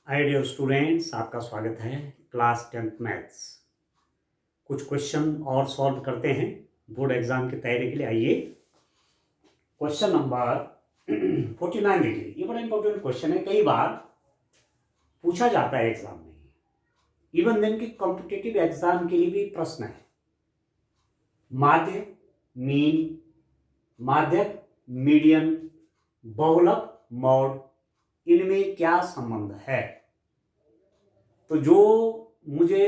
Hi dear students, आपका स्वागत है क्लास 10th मैथ्स। कुछ क्वेश्चन और सॉल्व करते हैं बोर्ड एग्जाम की तैयारी के लिए। आइए क्वेश्चन नंबर 49 देखिए। ये बड़ा इंपॉर्टेंट क्वेश्चन है, कई बार पूछा जाता है एग्जाम में। इवन देन की कॉम्पिटिटिव एग्जाम के लिए भी प्रश्न है। माध्य, मीन, माध्यक, मीडियन, बहुलक, मॉड, इनमें क्या संबंध है? तो जो मुझे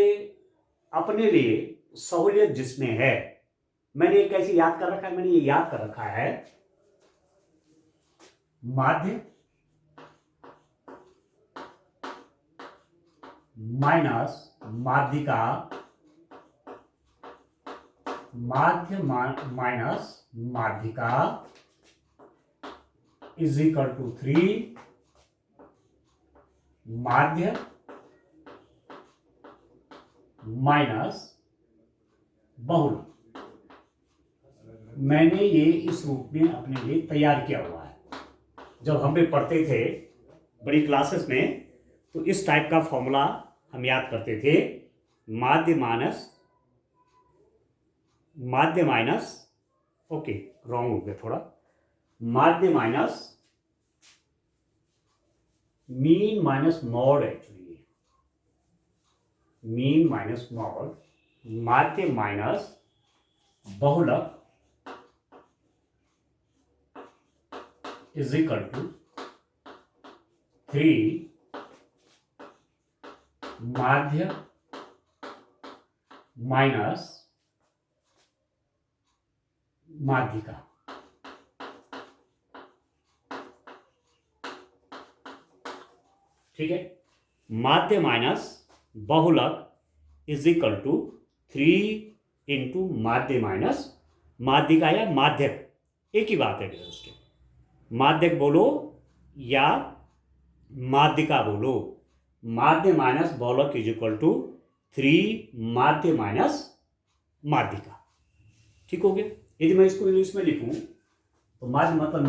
अपने लिए सहूलियत जिसमें है, मैंने एक ऐसे याद कर रखा है, मैंने ये याद कर रखा है, माध्य माइनस माध्यिका, माध्य माइनस माध्यिका इज इक्वल टू 3 माध्य माइनस बहुल। मैंने ये इस रूप में अपने लिए तैयार किया हुआ है। जब हम भी पढ़ते थे बड़ी क्लासेस में, तो इस टाइप का फॉर्मूला हम याद करते थे। माध्य माइनस ओके, रॉन्ग हो गया थोड़ा। माध्य minus mean minus mod, actually mean minus mod, माध्य माइनस बहुलक इज इक्वल टू 3 माध्य माइनस माध्यिका। ठीक है, माध्य माइनस बहुलक इज इक्वल टू 3 इंटू माध्य माइनस माध्यिका या माध्यक, एक ही बात है उसके। माध्यक बोलो या माध्यिका बोलो, माध्य माइनस बहुलक इज इक्वल टू 3 माध्य माइनस माध्यिका। ठीक हो गया। यदि मैं इसको इंग्लिश में लिखूं तो माध्य मतलब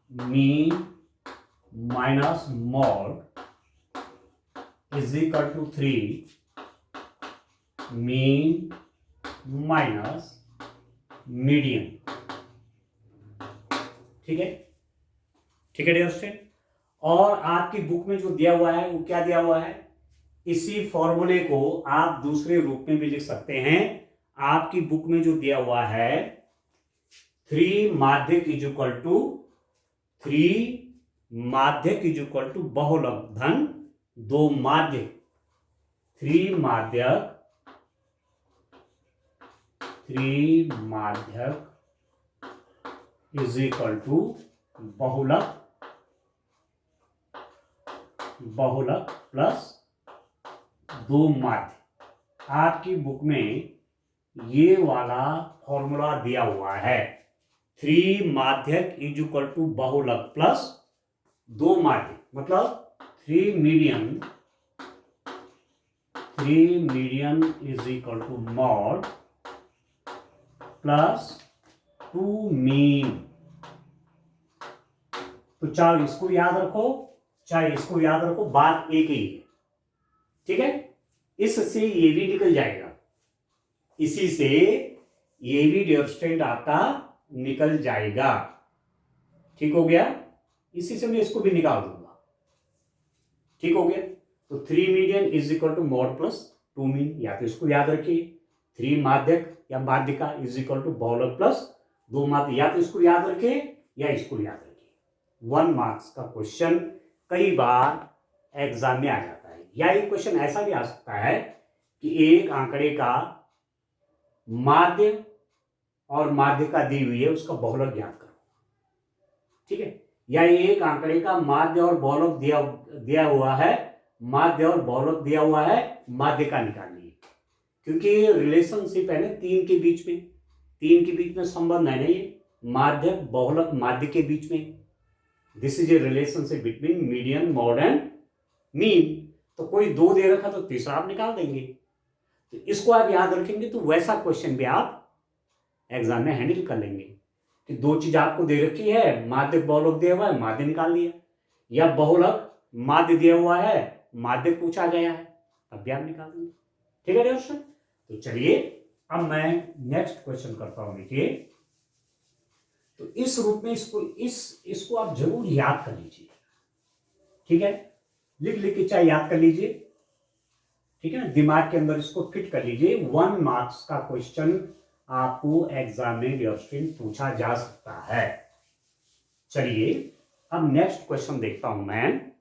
mean minus mode is equal to 3 mean minus median. ठीक है, ठीक है डियर स्टूडेंट। और आपकी बुक में जो दिया हुआ है वो क्या दिया हुआ है? इसी फॉर्मूले को आप दूसरे रूप में भी लिख सकते हैं। आपकी बुक में जो दिया हुआ है 3 माध्यक इज इक्वल टू 3 माध्यक इज इक्वल टू बहुलक धन 2 माध्यक, 3 माध्यक इज इक्वल टू बहुलक प्लस 2 माध्य। आपकी बुक में ये वाला फॉर्मूला दिया हुआ है, 3 माध्यक इज इक्वल टू बहुलक प्लस 2 माध्य, मतलब 3 median is equal to mode plus 2 mean. तो चाहे इसको याद रखो चाहे इसको याद रखो, बात एक ही है। ठीक है, इससे ये भी निकल जाएगा, इसी से ये भी डियर स्टूडेंट आपका निकल जाएगा। ठीक हो गया, इसी से मैं इसको भी निकाल दूंगा। ठीक हो गया, तो 3 median is equal to mode plus 2 mean, या तो इसको याद रखिए 3 माध्यक या माध्यिका इज इक्वल टू बहुलक प्लस 2 माध्य, या तो इसको याद रखिए या इसको याद रखिए। 1 मार्क्स का क्वेश्चन कई बार एग्जाम में आ जाता है, या एक क्वेश्चन ऐसा भी आ सकता है कि एक आंकड़े का माध्य और माध्यिका दी हुई है, उसका बहुलक ज्ञात करो। ठीक है, या एक आंकड़े का माध्य और बहुलक दिया हुआ है, माध्य और बहुलक दिया हुआ है, माध्यिका निकालनी है। क्योंकि रिलेशनशिप है ना 3 के बीच में संबंध है ना, ये माध्य बहुलक माध्य के बीच में। This is a relationship between median, mod and mean. तो कोई 2 दे रखा तो तीसरा आप निकाल देंगे। तो इसको आप याद रखेंगे तो वैसा क्वेश्चन भी आप एग्जाम में हैंडल कर लेंगे कि 2 चीज आपको दे रखी है, माध्यक बहुलक दिया हुआ है, माध्य निकाल लिया, या बहुलक माध्य दिया हुआ है, माध्य पूछा गया है, तब भी आप निकाल देंगे। ठीक है क्वेश्चन। तो चलिए अब मैं नेक्स्ट क्वेश्चन करता हूं। देखिए, तो इस रूप में इसको आप जरूर याद कर लीजिए। ठीक है, लिख लिख के चाहे याद कर लीजिए। ठीक है ना, दिमाग के अंदर इसको फिट कर लीजिए। 1 मार्क्स का क्वेश्चन आपको एग्जाम में डियर स्टूडेंट पूछा जा सकता है। चलिए अब नेक्स्ट क्वेश्चन देखता हूं मैं।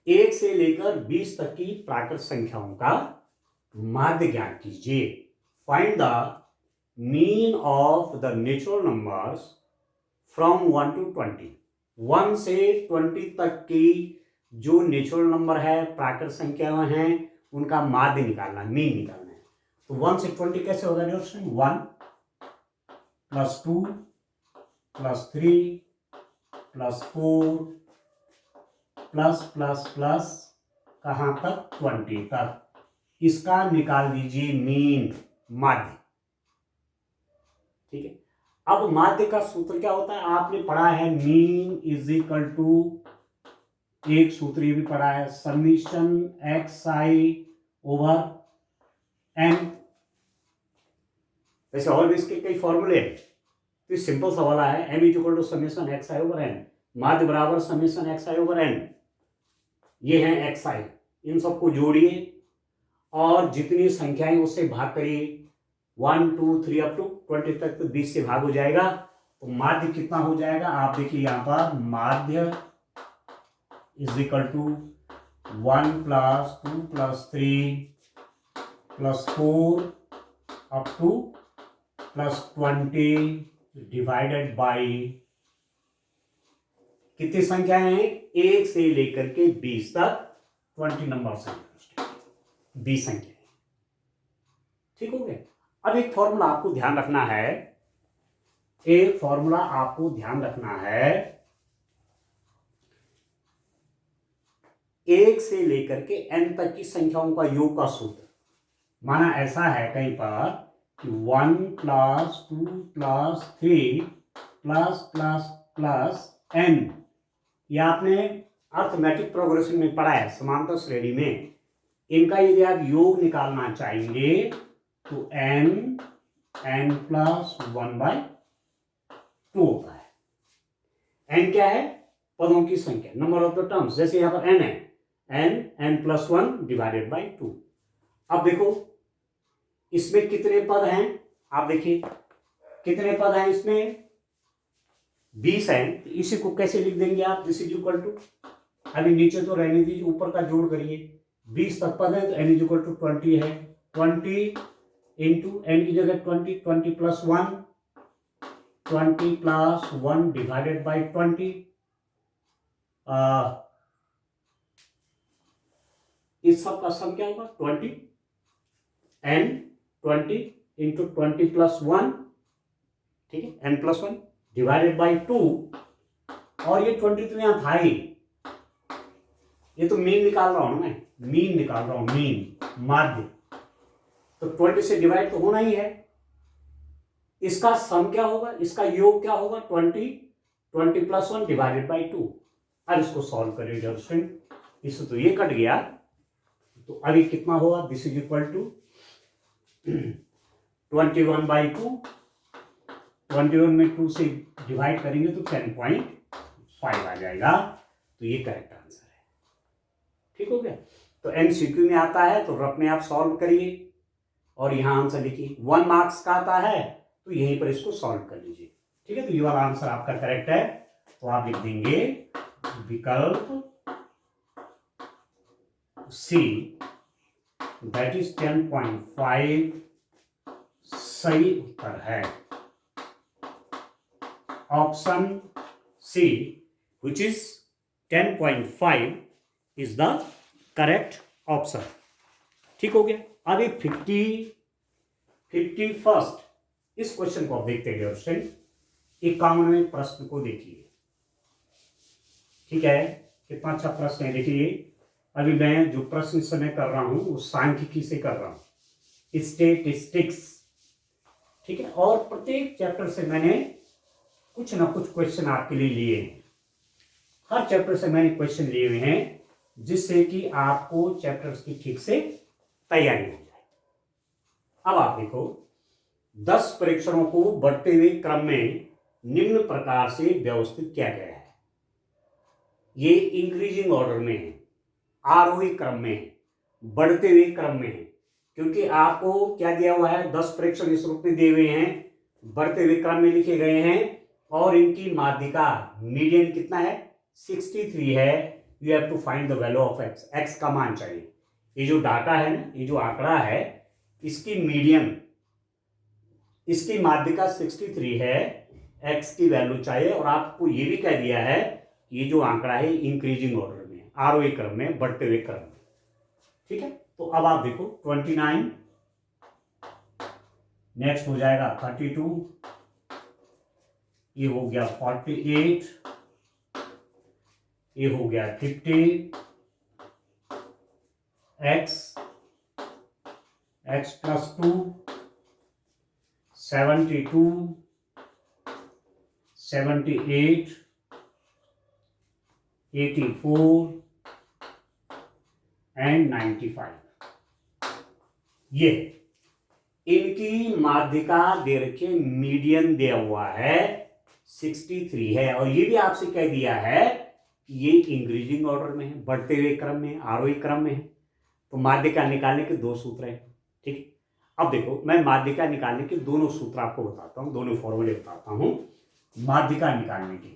1 से लेकर 20 तक की प्राकृत संख्याओं का माध्य ज्ञात कीजिए। Find the mean of the natural numbers from 1 to 20। 1 से 20 तक की जो नेचुरल नंबर है, प्राकृत संख्याएं हैं, उनका माध्य निकालना, मीन निकालना है। तो 1 से 20 कैसे होगा दोस्तों? 1 + 2 + 3 + 4 प्लस कहां तक? 20 तक। इसका निकाल दीजिए मीन, माध्य। ठीक है, अब माध्य का सूत्र क्या होता है? आपने पढ़ा है, मीन इज इक्वल टू, एक सूत्र ये भी पढ़ा है, समीशन xi/n। वैसे और भी इसके कई फॉर्मूले हैं, तो सिंपल सा वाला है, m = समीशन xi/n, माध्य बराबर समीशन xi/n। ये है xi, इन सबको जोड़िए और जितनी संख्याएं उससे भाग करिए, 1 2 3 अप टू 20 तक, तो 20 से भाग हो जाएगा। तो माध्य कितना हो जाएगा? आप देखिए यहां पर, माध्य is equal to 1 + 2 + 3 + 4 up to +20 divided by कितनी संख्याएं हैं? 1 से लेकर के 20 तक 20 नंबर संख्या, 20 संख्या। ठीक हो गया। अब एक फॉर्मूला आपको ध्यान रखना है, एक फॉर्मूला आपको ध्यान रखना है। 1 से लेकर के n तक की संख्याओं का योग का सूत्र, माना ऐसा है कहीं पर कि 1 + 2 + 3 + n। यह आपने अर्थमेटिक प्रोग्रेशन में पढ़ा है, समांतर श्रेणी में। इनका यदि आप योग निकालना चाहेंगे तो n + 1/2 होता है। n क्या है? पदों की संख्या, नंबर ऑफ द टर्म्स। जैसे यहां पर n है, n + 1 डिवाइडेड बाई 2। अब देखो इसमें कितने पद हैं, आप देखिए कितने पद हैं इसमें? 20 है। तो इसी को कैसे लिख देंगे आप? दिस इज इक्वल टू, अभी नीचे तो रहने दीजिए, ऊपर का जोड़ करिए। 20 तक पद है तो n = 20 है। 20 इंटू n की जगह 20, 20 + 1, 20 + 1 डिवाइडेड बाई 20। इस सब का सम क्या होगा? 20 n 20 इंटू 20 + 1, ठीक है, n + 1 डिवाइडेड बाई 2। और ये 20 तो यहां था ही, ये तो मीन निकाल रहा हूं ना मैं, मीन निकाल रहा हूं, मीन, माध्य। तो 20 से डिवाइड तो होना ही है। इसका सम क्या होगा? इसका योग क्या होगा? 20 + 1 डिवाइडेड बाई 2। अब इसको सॉल्व करिए जब स्टूडेंट, इससे तो ये कट गया, तो अभी कितना होगा? This is equal to 21/2। 21 में 2 से डिवाइड करेंगे तो 10.5 आ जाएगा। तो ये करेक्ट आंसर है। ठीक हो गया। तो MCQ में आता है तो रफ में आप सॉल्व करिए और यहां आंसर लिखिए। 1 मार्क्स का आता है तो यहीं पर इसको सॉल्व कर लीजिए। ठीक है, तो ये वाला आंसर आपका करेक्ट है। तो आप लिख देंगे विकल्प सी, दैट इज 10.5 सही उत्तर है। Option C which is 10.5 is the correct option. ठीक हो गया। अभी 51st इस क्वेश्चन को आप देखते हैं क्वेश्चन 51वें प्रश्न को देखिए। ठीक है, कितना अच्छा प्रश्न है। देखिए अभी मैं जो प्रश्न इस समय कर रहा हूं वो सांख्यिकी से कर रहा हूं, स्टैटिस्टिक्स। ठीक है, और प्रत्येक चैप्टर से मैंने कुछ ना कुछ क्वेश्चन आपके लिए लिए हैं। हर चैप्टर से मैंने क्वेश्चन लिए हुए हैं जिससे कि आपको चैप्टर्स की ठीक से तैयारी हो जाए। अब आप देखो 10 परीक्षणों को बढ़ते हुए क्रम में निम्न प्रकार से व्यवस्थित किया गया है। ये इंक्रीजिंग ऑर्डर में है, आरोही क्रम में है, बढ़ते हुए क्रम में है, क्योंकि आपको क्या दिया हुआ है, 10 परीक्षण इस रूप में दिए हुए हैं, बढ़ते हुए क्रम में लिखे गए हैं और इनकी माध्यिका मीडियन कितना है, 63 है। You have to find the value of x, x का मान चाहिए। ये जो डाटा है ना, ये जो आंकड़ा है, इसकी मीडियन, इसकी माध्यिका 63 है, एक्स की वैल्यू चाहिए। और आपको ये भी कह दिया है ये जो आंकड़ा है इंक्रीजिंग ऑर्डर में, आरोही क्रम में, बढ़ते हुए क्रम में। ठीक है, तो अब आप देखो 29, नेक्स्ट हो जाएगा 32, ये हो गया 48, ये हो गया 50, x प्लस 2, 72, 78, 84 एंड 95। ये इनकी माध्यिका दे रखी है, मीडियन दिया हुआ है 63 है। और ये भी आपसे कह दिया है कि ये इंक्रीजिंग ऑर्डर में है, बढ़ते हुए क्रम में, आरोही क्रम में है। तो माध्यिका निकालने के 2 सूत्र हैं। ठीक, अब देखो मैं माध्यिका निकालने के दोनों सूत्र आपको बताता हूं, दोनों फॉर्मूले बताता हूं माध्यिका निकालने के।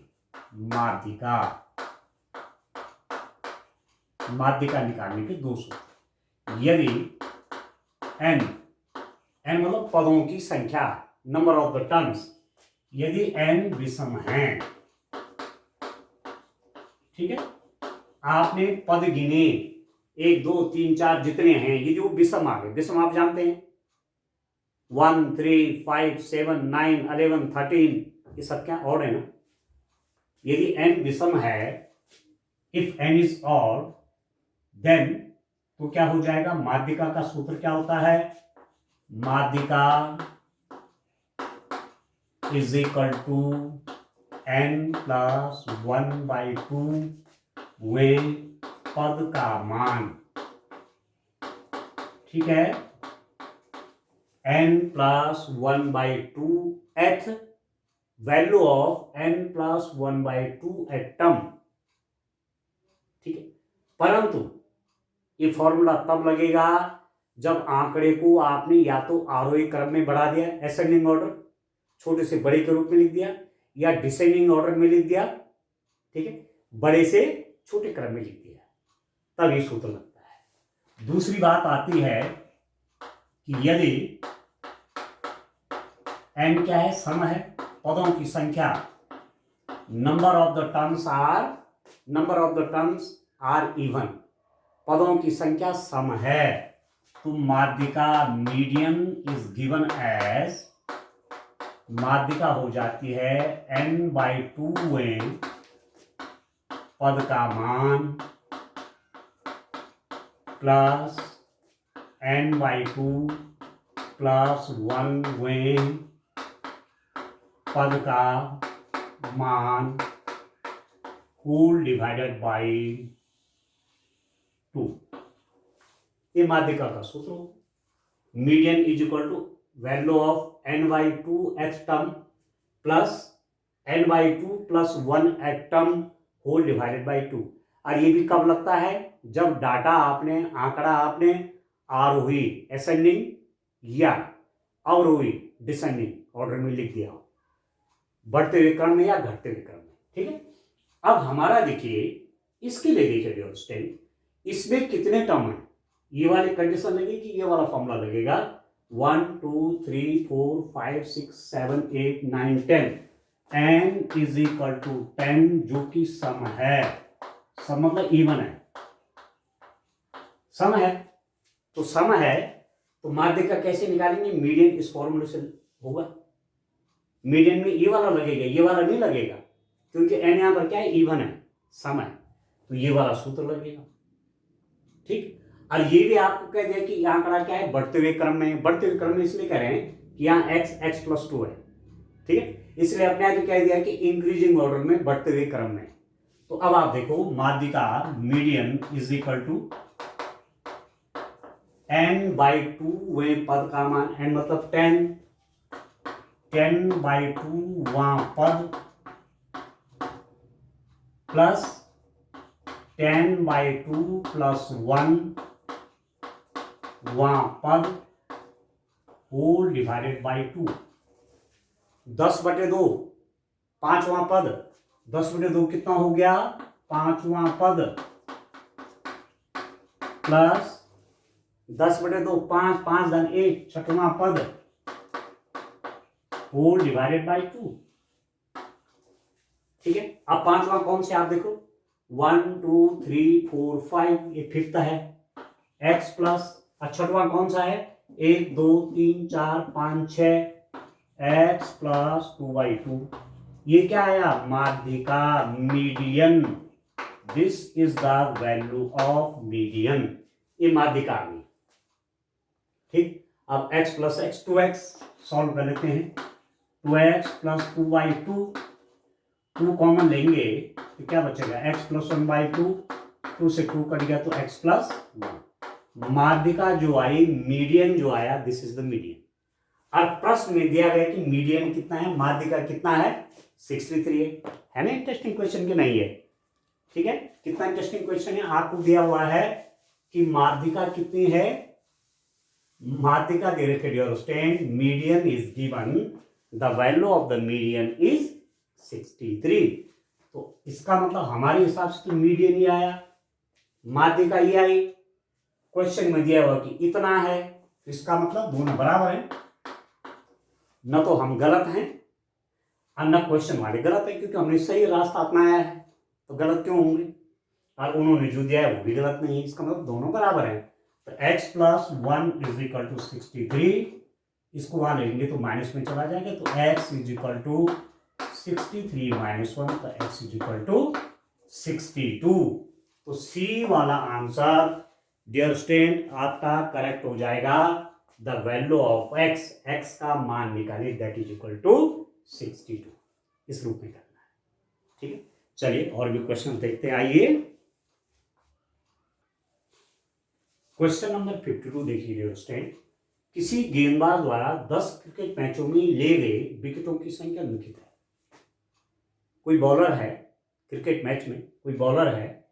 माध्यिका निकालने के 2 सूत्र। यदि n मतलब पदों की संख्या, नंबर ऑफ द टर्म्स, यदि n विषम हैं, ठीक है, आपने पद गिने 1 2 3 4 जितने हैं, ये जो विषम आ गए, विषम आप जानते हैं 1 3 5 7 9 11 13, ये सब क्या ऑड है ना। यदि n विषम है, if n is odd, then तो क्या हो जाएगा, माध्यिका का सूत्र क्या होता है, माध्यिका is equal to n plus 1/2 वे पद का मान। ठीक है, n प्लस 1/2 एट वैल्यू ऑफ n प्लस 1/2 एट टर्म। ठीक है, परंतु ये फॉर्मूला तब लगेगा जब आंकड़े को आपने या तो आरोही क्रम में बढ़ा दिया, असेंडिंग ऑर्डर, छोटे से बड़े के रूप में लिख दिया, या डिसेंडिंग ऑर्डर में लिख दिया। ठीक है, बड़े से छोटे क्रम में लिख दिया, तब ये सूत्र लगता है। दूसरी बात आती है कि यदि n क्या है, सम है, पदों की संख्या, number of the terms are even, पदों की संख्या सम है, तो माध्यिका मीडियन इज गिवन एज, माध्यिका हो जाती है n/2 वे पद का मान प्लस n/2 प्लस 1 वे पद का मान होल डिवाइडेड बाय 2। ये माध्यिका का सूत्र हो, median is equal to value of n/2 एट टर्म प्लस n/2 प्लस 1 एट टर्म होल डिवाइडेड बाय 2। और ये भी कब लगता है, जब डाटा आपने, आंकड़ा आपने आरोही असेंडिंग या अवरोही डिसेंडिंग ऑर्डर में लिख दिया हो, बढ़ते हुए क्रम में या घटते हुए क्रम में। ठीक है, अब हमारा देखिए, इसके लिए देखिए व्यवस्थित, इसमें कितने टर्म है, ये वाली कंडीशन लगेगी, ये वाला फॉर्मूला लगेगा 1 2 3 4 5 6 7 8 9 10, n इज इक्वल टू 10, जो कि सम है, सम मतलब इवन है, सम है। तो सम है तो माध्यिका कैसे निकालेंगे, मीडियन इस फॉर्मूले से होगा। मीडियन में ये वाला लगेगा, ये वाला नहीं लगेगा, क्योंकि n यहां पर क्या है, इवन है, सम है, तो ये वाला सूत्र लगेगा। ठीक, और ये भी आपको कह दिया कि यह आंकड़ा क्या है, बढ़ते हुए क्रम में। बढ़ते हुए क्रम में इसलिए कह रहे हैं कि यहाँ x प्लस 2 है। ठीक है, इसलिए अपने आप कह दिया कि इंक्रीजिंग ऑर्डर में, बढ़ते हुए क्रम में। तो अब आप देखो माध्यिका median is equal to n/2, वह पद का मान n मतलब 10/2 वहां पद प्लस 10/2 प्लस 1 वहां पद होल डिवाइडेड बाई 2। 10/2 पांचवां पद, 10/2 कितना हो गया, पांचवां पद प्लस 10/2 5, 5 धन 1 छठवां पद होल डिवाइडेड बाई 2। ठीक है, अब पांचवां कौन से आप देखो 1 2 3 4 5, ये फिफ्थ है x प्लस, छठवां कौन सा है 1 2 3 4 5 6 x प्लस 2/2। ये क्या आया माध्यिका median, this is the value of median, ये माध्यिका आ गई। ठीक, अब x plus x 2x solve कर लेते हैं। 2x प्लस 2/2, 2 कॉमन लेंगे तो क्या बचेगा x प्लस 1/2, 2 से 2 कट गया तो x प्लस 1। माध्यिका जो आई, मीडियन जो आया, दिस इज द मीडियन। और प्रश्न में दिया गया कि मीडियन कितना है, माध्यिका कितना है 63 है ना। इंटरेस्टिंग क्वेश्चन की नहीं है। ठीक है, कितना इंटरेस्टिंग क्वेश्चन है। आपको दिया हुआ है कि माध्यिका कितनी है, माध्यिका दे रखे dear student, median is given, the value of the median is 63। तो इसका मतलब हमारे हिसाब से तो मीडियन ही आया, माध्यिका ये आई। क्वेश्चन में दिया हुआ कि इतना है, इसका मतलब दोनों बराबर है। न तो हम गलत हैं और न क्वेश्चन वाले गलत है, क्योंकि हमने सही रास्ता अपनाया है, तो गलत क्यों होंगे। और उन्होंने जो दिया है वो भी गलत नहीं है, इसका मतलब दोनों बराबर हैं। तो x plus 1 is equal to 63, इसको वहां लेंगे तो माइनस में चला जाएगा, तो x is equal to 63 minus 1, तो x इज इक्वल टू 62। तो सी वाला आंसर डियर स्टूडेंट आपका करेक्ट हो जाएगा। The value of x, x का मान निकालिए, दैट इज इक्वल टू 62। इस रूप में करना है। ठीक है, चलिए और भी क्वेश्चन देखते हैं। आइए क्वेश्चन नंबर 52 देखिए डियर स्टूडेंट। किसी गेंदबाज द्वारा 10 क्रिकेट मैचों में ले गए विकेटों की संख्या निम्नलिखित है। कोई बॉलर है, क्रिकेट मैच में कोई बॉलर है,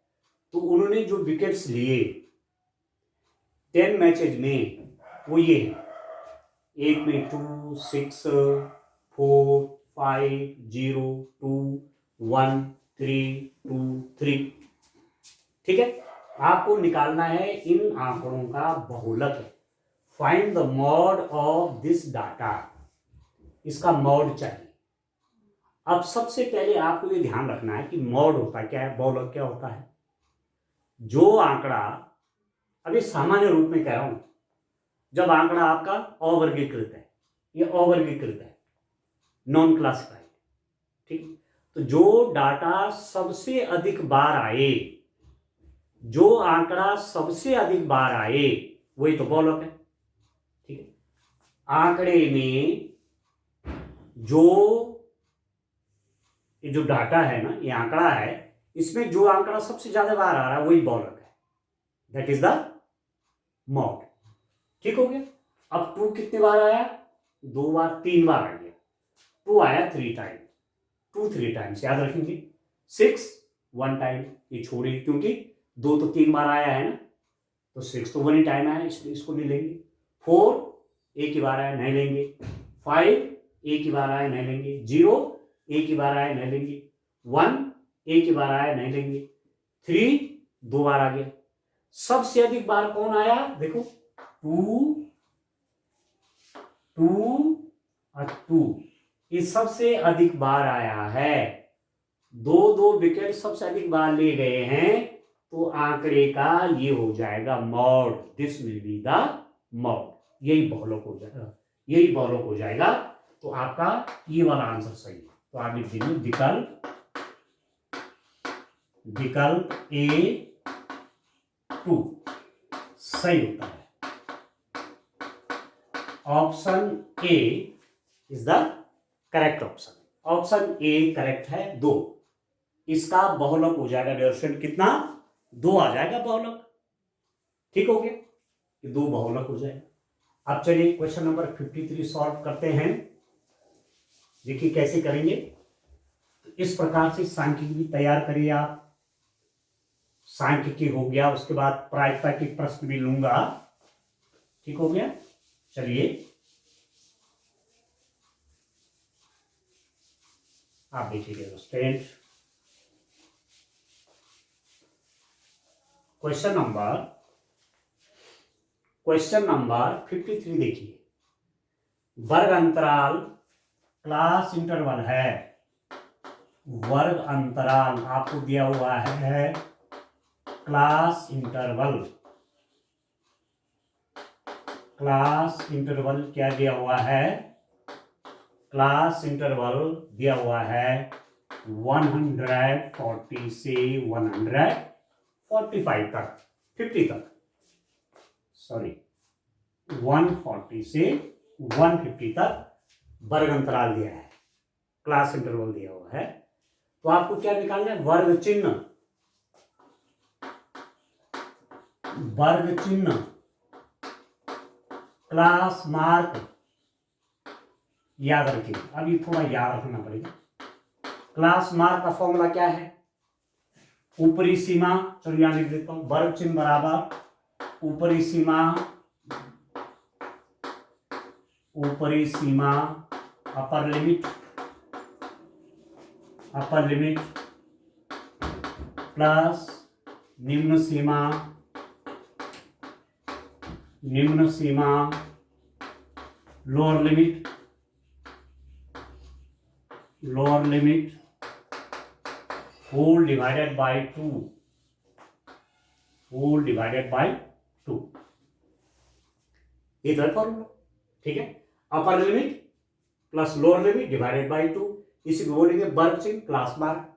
तो उन्होंने जो विकेट्स लिए 10 मैचेज में वो ये है, एक में 2 6 4 5 0 2 1 3 2 3। ठीक है, आपको निकालना है इन आंकड़ों का बहुलक। Find the mod of this data, इसका मॉड चाहिए। अब सबसे पहले आपको ये ध्यान रखना है कि मॉड होता क्या है, बहुलक क्या होता है। जो आंकड़ा, अभी सामान्य रूप में कह रहा हूं, जब आंकड़ा आपका अवर्गीकृत है, ये अवर्गीकृत है, नॉन क्लासिफाइड। ठीक, तो जो डाटा सबसे अधिक बार आए, जो आंकड़ा सबसे अधिक बार आए, वही तो बहुलक है। ठीक है, आंकड़े में ये जो डाटा है ना, ये आंकड़ा है, इसमें जो आंकड़ा सबसे ज्यादा बार आ रहा है वही बहुलक है, दैट इज द मॉड। ठीक हो गया। अब 2 कितने बार आया, 2 बार, 3 बार आ गया। 2 आया 3 टाइम, 2 3 टाइम्स याद रखेंगे। 6 1 टाइम, ये छोड़िए क्योंकि 2 तो 3 बार आया है ना, तो 6 तो 1 ही टाइम आया, इसलिए इसको नहीं लेंगे। 4 एक ही बार आया, नहीं लेंगे। 5 एक ही बार आया, नहीं लेंगे। 0 एक ही बार आया, नहीं लेंगे। 1 एक ही बार आया, नहीं लेंगे। 3 2 बार आ गया। सबसे अधिक बार कौन आया, देखो 2 2 और 2, ये सबसे अधिक बार आया है। 2 विकेट सबसे अधिक बार ले गए हैं, तो आंकड़े का ये हो जाएगा mod, this will be the mod, यही बहुलक हो जाएगा, यही बहुलक हो जाएगा। तो आपका ये वाला आंसर सही है। तो आप लिख दीजिए विकल्प A2 सही होता है। Option A is the correct option. Option A correct है 2, इसका बहुलक हो जाएगा डियर स्टूडेंट कितना, 2 आ जाएगा बहुलक। ठीक हो गया, ये 2 बहुलक हो जाएगा। अब चलिए क्वेश्चन नंबर 53 सॉल्व करते हैं। देखिए कैसे करेंगे। तो इस प्रकार से सांख्यिकी भी तैयार करिए आप। सांख्यिकी हो गया, उसके बाद प्रायिकता की प्रश्न भी लूंगा। ठीक हो गया। चलिए आप देखिए स्टूडेंट, क्वेश्चन नंबर 53 देखिए। वर्ग अंतराल क्लास इंटरवल है, वर्ग अंतराल आपको दिया हुआ है क्लास इंटरवल। क्लास इंटरवल क्या दिया हुआ है, क्लास इंटरवल दिया हुआ है 140 से 145 तक, 50 तक, सॉरी 140 से 150 तक वर्ग अंतराल दिया है, क्लास इंटरवल दिया हुआ है। तो आपको क्या निकालना है, वर्ग चिन्ह, वर्ग चिन्ह क्लास मार्क याद रखिए। अभी थोड़ा याद रखना पड़ेगा। क्लास मार्क का फॉर्मूला क्या है, ऊपरी सीमा, चलो यहां लिख देता हूं, वर्ग चिन्ह बराबर ऊपरी सीमा अपर लिमिट प्लस निम्न सीमा lower limit whole divided by 2, ये तो है फॉर्मूला। ठीक है, upper limit plus lower limit divided by 2, इसी को बोलेंगे वर्ग चिन्ह क्लास मार्क।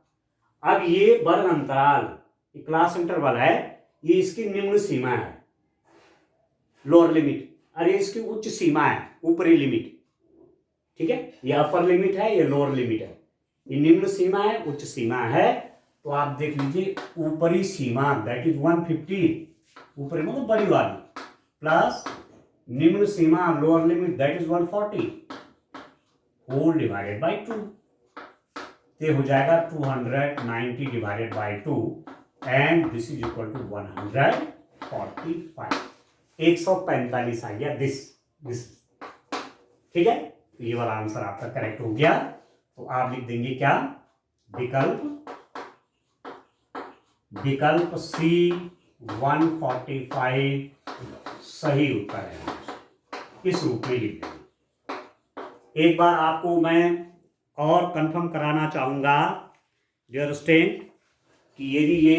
अब ये वर्ग अंतराल, ये क्लास इंटरवल है, ये इसकी निम्न सीमा है लोअर लिमिट, और ये इसकी उच्च सीमा है ऊपरी लिमिट। ठीक है, ये अपर लिमिट है, ये लोअर लिमिट है, ये निम्न सीमा है, उच्च सीमा है। तो आप देख लीजिए ऊपरी सीमा दैट इज 150, ऊपरी मतलब बड़ी वाली, प्लस निम्न सीमा lower limit that is 140 whole divided by 2, ये हो जाएगा 290 divided by 2 and this is equal to 145, 145 आ गया दिस। ठीक है, तो ये वाला आंसर आपका करेक्ट हो गया। तो आप लिख देंगे क्या, विकल्प सी 145 सही उत्तर है, इस रूप में लिख देंगे। एक बार आपको मैं और कंफर्म कराना चाहूंगा डियर स्टूडेंट कि यदि ये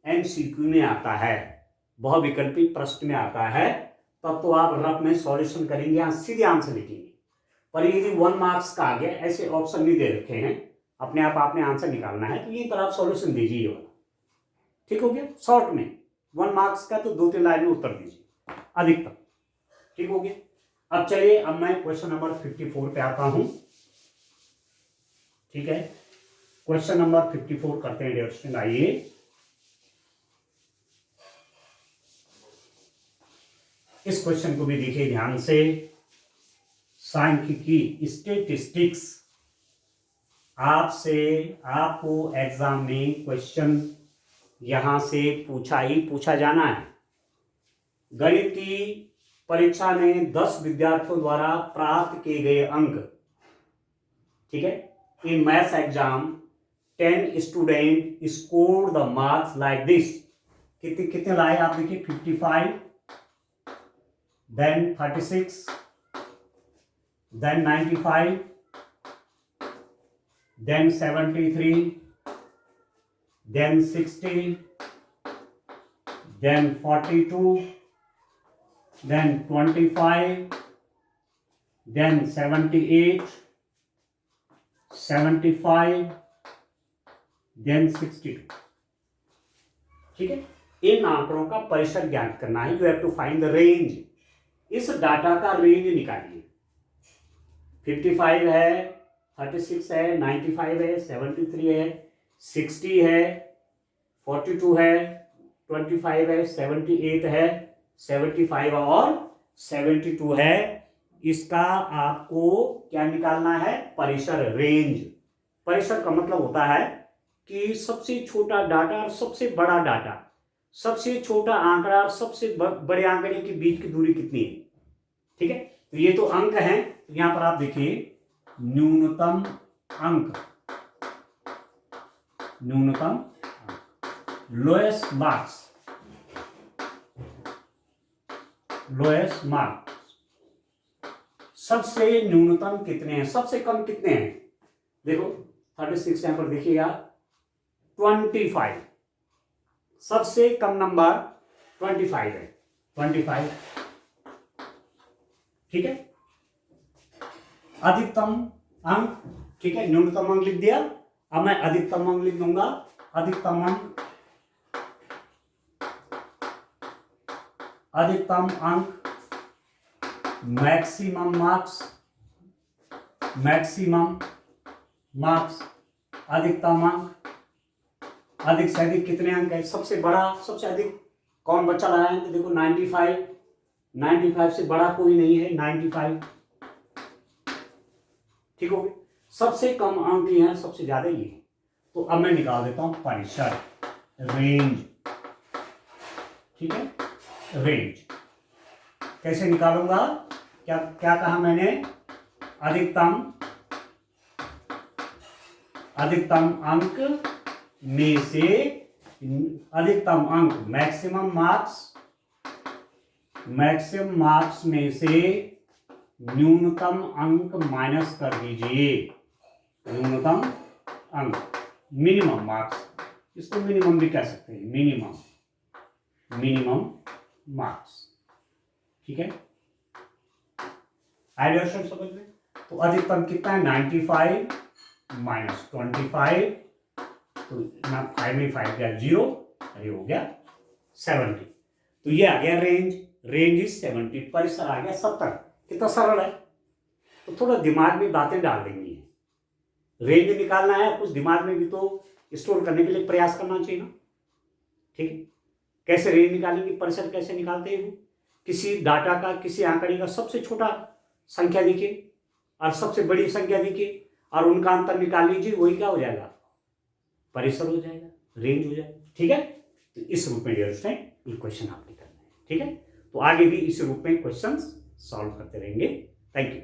एमसीक्यू में आता है, बहुविकल्पी प्रश्न में आता है, तब तो आप रफ में सॉल्यूशन करेंगे, यहां सीधे आंसर लिखेंगे। पर यदि 1 मार्क्स का आ गया, ऐसे ऑप्शन नहीं दे रखे हैं, अपने आप आपने आंसर निकालना है, तो यहीं पर आप सॉल्यूशन दीजिए ये वाला। ठीक हो गया, शॉर्ट में 1 मार्क्स का तो 2-3 लाइन में उत्तर दीजिए अधिकतम। ठीक हो गया। अब चलिए, अब मैं क्वेश्चन नंबर 54 पे आता हूं। ठीक है, क्वेश्चन नंबर 54 करते हैं डियर स्टूडेंट। आइए, इस क्वेश्चन को भी देखिए ध्यान से। सांख्यिकी स्टैटिस्टिक्स, आपको एग्जाम में क्वेश्चन यहां से पूछा जाना है। गणित की परीक्षा में 10 विद्यार्थियों द्वारा प्राप्त किए गए अंक। ठीक है, in maths exam 10 student score the marks like this. कितने लाए आप देखिए, 55, then 36, then 95, then 73, then 60, then 42, then 25, then 78, 75, then 62। ठीक है, इन आंकड़ों का परिसर ज्ञात करना है। You have to find the range. इस डाटा का रेंज निकालिए। 55 है, 36 है, 95 है, 73 है, 60 है, 42 है, 25 है, 78 है, 75 और 72 है। इसका आपको क्या निकालना है? परिसर, रेंज। परिसर का मतलब होता है कि सबसे छोटा डाटा और सबसे बड़ा डाटा, सबसे छोटा आंकड़ा और सबसे बड़े आंकड़े के बीच की दूरी कितनी है। ठीक है, तो ये तो अंक है। यहां पर आप देखिए न्यूनतम अंक, न्यूनतम लोएस्ट मार्क्स, लोएस्ट मार्क्स, सबसे न्यूनतम कितने हैं, सबसे कम कितने हैं। देखो 36 यहां पर देखिएगा 25, सबसे कम नंबर 25 है, 25। ठीक है, अधिकतम अंक, ठीक है, न्यूनतम अंक लिख दिया। अब मैं अधिकतम अंक लिख दूंगा, अधिकतम अंक, अधिकतम अंक, मैक्सिमम मार्क्स, मैक्सिमम मार्क्स, अधिकतम अंक, अधिक से अधिक कितने अंक है, सबसे बड़ा, सबसे अधिक कौन बच्चा लगाया है, तो देखो 95, 95 से बड़ा कोई नहीं है, 95। ठीक हो गया, सबसे कम अंक ये है, सबसे ज्यादा ये। तो अब मैं निकाल देता हूं परिसर, रेंज। ठीक है, रेंज कैसे निकालूंगा, क्या क्या कहा मैंने, अधिकतम, अधिकतम अंक में से, अधिकतम अंक मैक्सिमम मार्क्स, मैक्सिमम मार्क्स में से न्यूनतम अंक माइनस कर दीजिए, न्यूनतम अंक, मिनिमम मार्क्स, इसको मिनिमम भी कह सकते हैं, मिनिमम, मिनिमम मार्क्स। ठीक है, आइडिया समझ में। तो अधिकतम कितना है, 95 माइनस 25, तो 5 में 5 गया 0, ये हो गया 70। तो ये आ गया रेंज, रेंज इज 70, परिसर आ गया 70। कितना सरल है, तो थोड़ा दिमाग में बातें डाल देंगी। रेंज निकालना है, कुछ दिमाग में भी तो स्टोर करने के लिए प्रयास करना चाहिए ना। ठीक है, कैसे रेंज निकालेंगे, परिसर कैसे निकालते हैं, किसी डाटा का, किसी आंकड़े का सबसे छोटा संख्या दिखे और सबसे बड़ी संख्या दिखे और उनका अंतर निकाल लीजिए, वही क्या हो जाएगा, परिसर हो जाएगा, रेंज हो जाएगा। ठीक है, तो इस रूप में डियर स्टूडेंट ये क्वेश्चन आपने करना है। ठीक है, तो आगे भी इस रूप में क्वेश्चंस सॉल्व करते रहेंगे। Thank you.